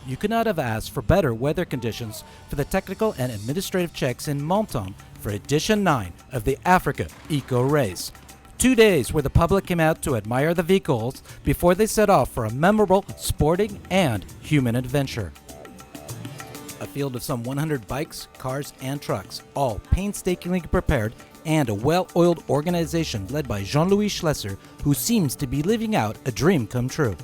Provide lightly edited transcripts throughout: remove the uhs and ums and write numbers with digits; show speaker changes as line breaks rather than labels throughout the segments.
you could not have asked for better weather conditions for the technical and administrative checks in Monde for edition 9 of the Africa Eco Race. 2 days where the public came out to admire the vehicles before they set off for a memorable sporting and human adventure. A field of some 100 bikes, cars, and trucks, all painstakingly prepared, and a well-oiled organization led by Jean-Louis Schlesser, who seems to be living out a dream come true.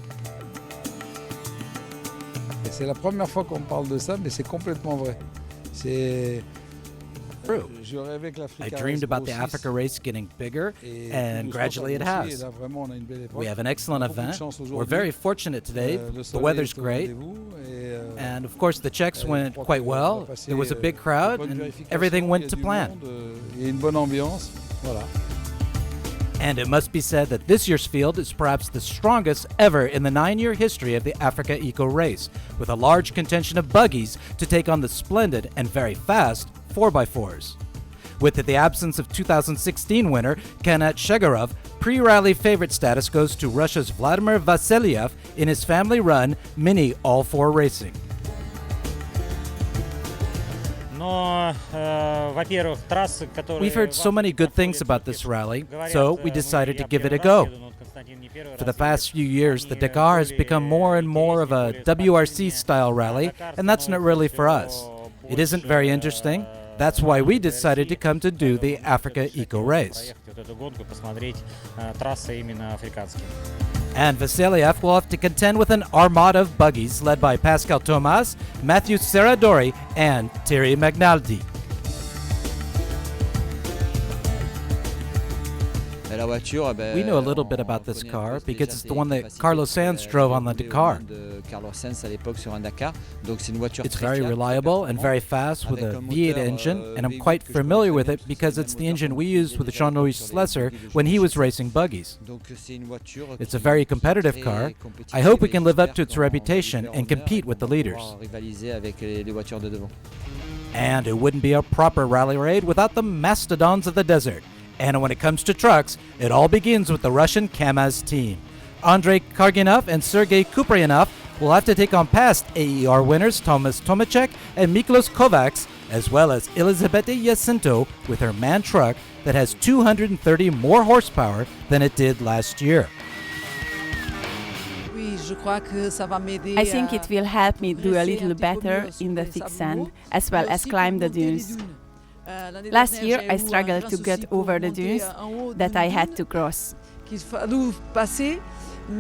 C'est la première fois qu'on parle de ça, mais c'est complètement vrai. C'est
true. I dreamed about the Africa race getting bigger, and gradually it has. We have an excellent event. We're very fortunate today. The weather's great. And of course, the checks went quite well. There was a big crowd, and everything went to plan. And it must be said that this year's field is perhaps the strongest ever in the 9-year history of the Africa Eco Race, with a large contingent of buggies to take on the splendid and very fast 4x4s. With the absence of 2016 winner Harite GABARI, pre-rally favorite status goes to Russia's Vladimir VASILYEV in his family-run Mini All-4 Racing. We've heard so many good things about this rally, so we decided to give it a go. For the past few years, the Dakar has become more and more of a WRC-style rally, and that's not really for us. It isn't very interesting. That's why we decided to come to do the Africa Eco Race. And Vasilyev will have to contend with an armada of buggies led by Pascal Thomas, Matthew Serradori, and Thierry Magnaldi. We know a little bit about this car because it's the one that Carlos Sainz drove on the Dakar. It's very reliable and very fast with a V8 engine, and I'm quite familiar with it because it's the engine we used with Jean-Louis Schlesser when he was racing buggies. It's a very competitive car. I hope we can live up to its reputation and compete with the leaders. And it wouldn't be a proper rally raid without the mastodons of the desert. And when it comes to trucks, it all begins with the Russian KAMAZ team. Andrei Karginov and Sergei Kupryanov will have to take on past AER winners Thomas Tomacek and Miklos Kovacs, as well as Elizabete Jacinto with her MAN truck that has 230 more horsepower than it did last year.
I think it will help me do a little better in the thick sand, as well as climb the dunes. Last year I struggled to get over the dunes that I had to cross.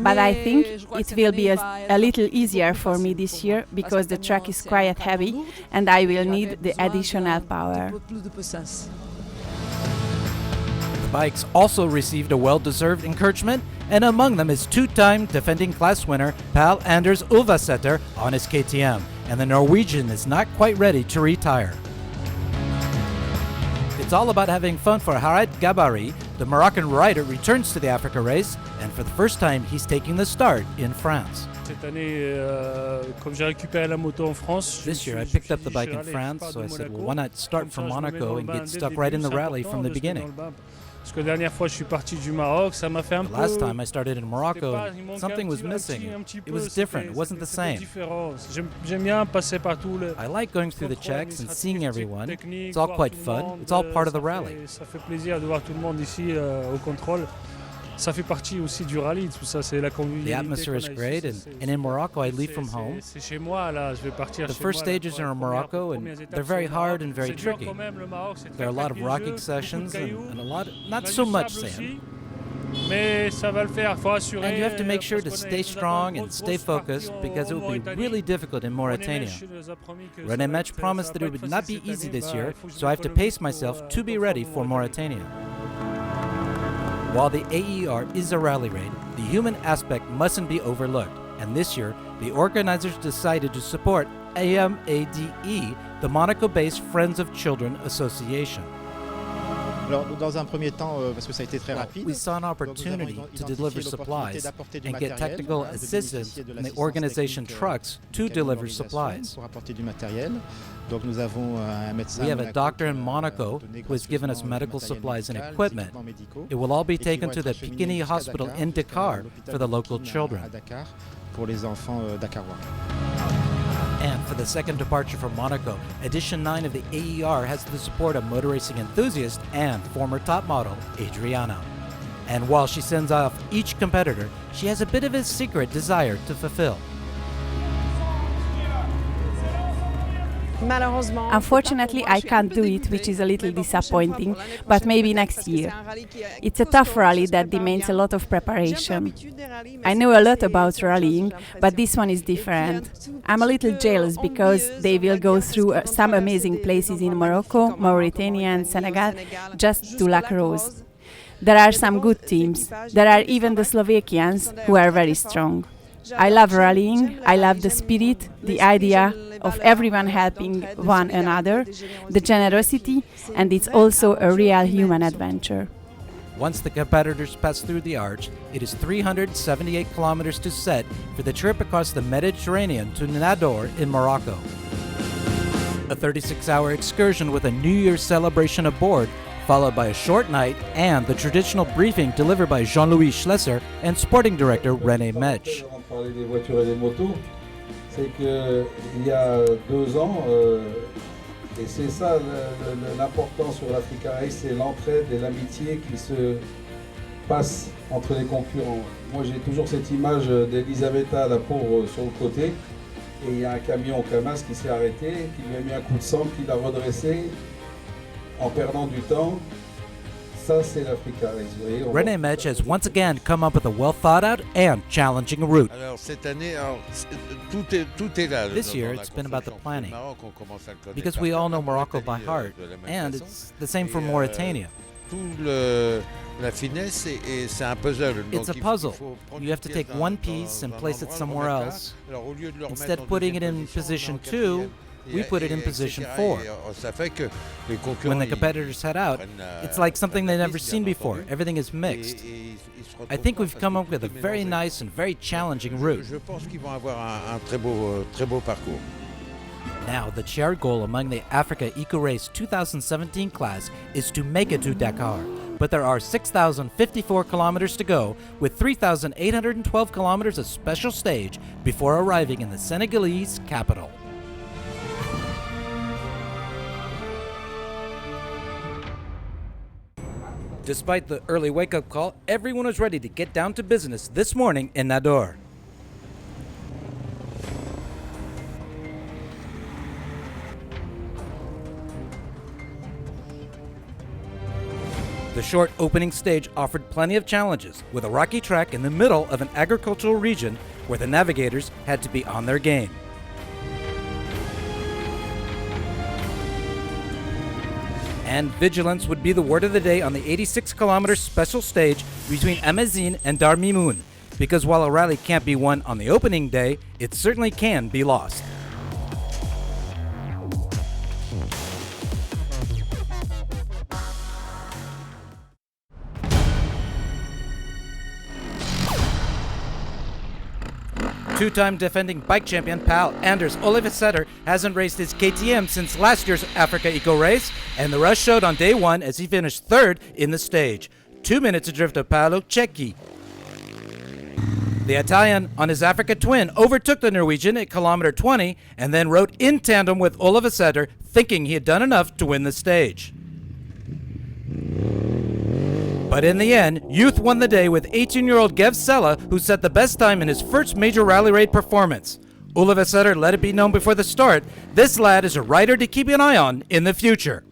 But I think it will be a little easier for me this year because the track is quite heavy and I will need the additional power.
The bikes also received a well-deserved encouragement, and among them is two-time defending class winner Pal Anders Ulvaseter on his KTM, and the Norwegian is not quite ready to retire. It's all about having fun for Harite GABARI. The Moroccan rider returns to the Africa race, and for the first time he's taking the start in France. This year I picked up the bike in France, so I said, well, why not start from Monaco and get stuck right in the rally from the beginning? The last time I started in Morocco, something was missing. It was different. It wasn't the same. I like going through the checks and seeing everyone. It's all quite fun. It's all part of the rally. The atmosphere is great, and in Morocco I leave from home. The first stages are in Morocco, and they're very hard and very tricky. There are a lot of rocking sessions and a lot, not so much sand. And you have to make sure to stay strong and stay focused because it will be really difficult in Mauritania. René Mech promised that it would not be easy this year, so I have to pace myself to be ready for Mauritania. While the AER is a rally raid, the human aspect mustn't be overlooked, and this year, the organizers decided to support AMADE, the Monaco-based Friends of Children Association. We saw an opportunity to deliver supplies and get technical assistance in the organization trucks to deliver supplies. We have a doctor in Monaco who has given us medical supplies and equipment. It will all be taken to the Pikini Hospital in Dakar for the local children. And for the second departure from Monaco, Edition 9 of the AER has the support of motor racing enthusiast and former top model ADRIANA. And while she sends off each competitor, she has a bit of a secret desire to fulfill.
Unfortunately, I can't do it, which is a little disappointing, but maybe next year. It's a tough rally that demands a lot of preparation. I know a lot about rallying, but this one is different. I'm a little jealous because they will go through some amazing places in Morocco, Mauritania and Senegal just to La Crosse. There are some good teams. There are even the Slovakians who are very strong. I love rallying, I love the spirit, the idea of everyone helping one another, the generosity, and it's also a real human adventure.
Once the competitors pass through the arch, it is 378 kilometers to set for the trip across the Mediterranean to Nador in Morocco. A 36-hour excursion with a New Year's celebration aboard, followed by a short night and the traditional briefing delivered by Jean-Louis Schlesser and sporting director René Metsch.
C'est qu'il y a 2 ans, et c'est ça l'important sur l'AfricaEcoRace, c'est l'entraide et l'amitié qui se passe entre les concurrents. Moi j'ai toujours cette image d'Elisabetta, la pauvre, sur le côté, et il y a un camion au Camas qui s'est arrêté, qui lui a mis un coup de sang, qui l'a redressé en perdant du temps.
René Metsch has once again come up with a well-thought-out and challenging route. This year, it's been about the planning, because we all know Morocco by heart, and it's the same for Mauritania. It's a puzzle. You have to take one piece and place it somewhere else. Instead of putting it in position 2, we put it in position 4. When the competitors head out, it's like something they've never seen before. Everything is mixed. I think we've come up with a very nice and very challenging route. Now, the shared goal among the AfricaEcoRace 2017 class is to make it to Dakar. But there are 6,054 kilometers to go, with 3,812 kilometers of special stage before arriving in the Senegalese capital. Despite the early wake-up call, everyone was ready to get down to business this morning in Nador. The short opening stage offered plenty of challenges, with a rocky track in the middle of an agricultural region where the navigators had to be on their game. And vigilance would be the word of the day on the 86-kilometer special stage between Amazine and Dar Mimoun, because while a rally can't be won on the opening day, it certainly can be lost. Two-time defending bike champion pal Anders Olivesetter hasn't raced his KTM since last year's AfricaEcoRace, and the rush showed on day 1 as he finished 3rd in the stage, 2 minutes adrift of Paolo Cecchi. The Italian, on his Africa twin, overtook the Norwegian at kilometer 20 and then rode in tandem with Olivesetter, thinking he had done enough to win the stage. But in the end, youth won the day with 18-year-old Gev Sella, who set the best time in his first major rally raid performance. Olivesetter let it be known before the start, this lad is a rider to keep an eye on in the future.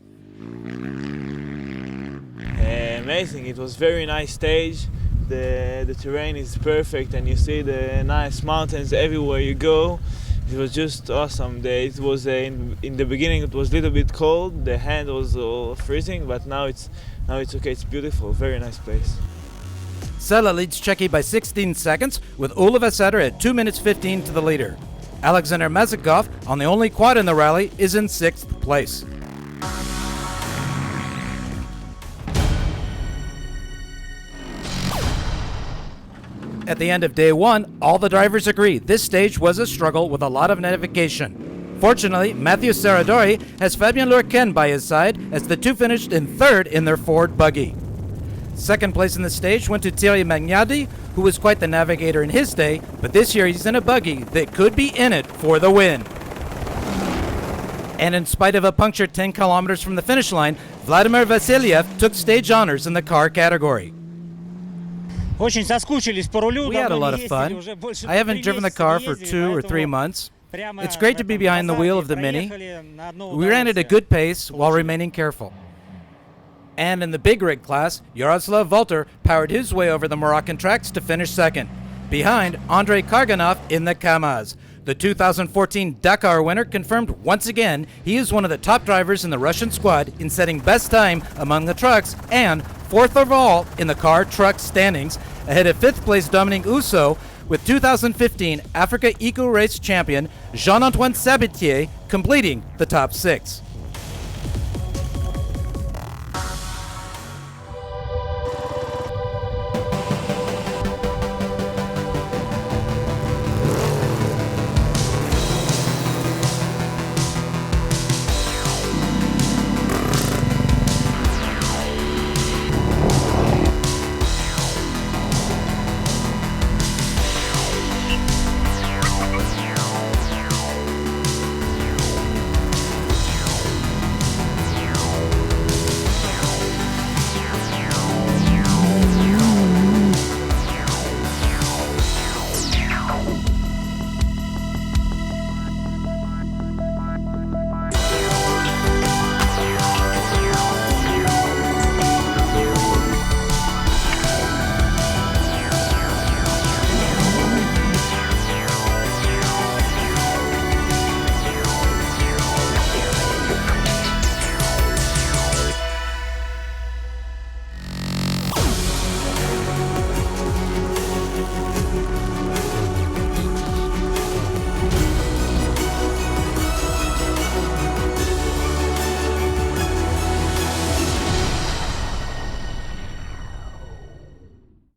Amazing, it was very nice stage. The terrain is perfect and you see the nice mountains everywhere you go. It was just awesome. It was in the beginning it was a little bit cold, the hand was freezing, but now it's okay, it's beautiful, very nice place.
Sella leads Cecchi by 16 seconds, with Olivesetter at 2 minutes 15 to the leader. Alexander Mazikov, on the only quad in the rally, is in 6th place. At the end of day 1, all the drivers agree this stage was a struggle with a lot of navigation. Fortunately, Matthew Serradori has Fabien Lurken by his side as the two finished in 3rd in their Ford buggy. 2nd place in the stage went to Thierry Magnadi, who was quite the navigator in his day, but this year he's in a buggy that could be in it for the win. And in spite of a puncture 10 kilometers from the finish line, Vladimir VASILYEV took stage honors in the car category. We had a lot of fun. I haven't driven the car for 2 or 3 months. It's great to be behind the wheel of the Mini. We ran at a good pace while remaining careful. And in the big rig class, Yaroslav Volter powered his way over the Moroccan tracks to finish second, behind Andrei Karganov in the Kamaz. The 2014 Dakar winner confirmed once again he is one of the top drivers in the Russian squad in setting best time among the trucks and fourth overall in the car truck standings, ahead of fifth place Dominique Housseau, with 2015 AfricaEcoRace champion Jean-Antoine Sabatier completing the top 6.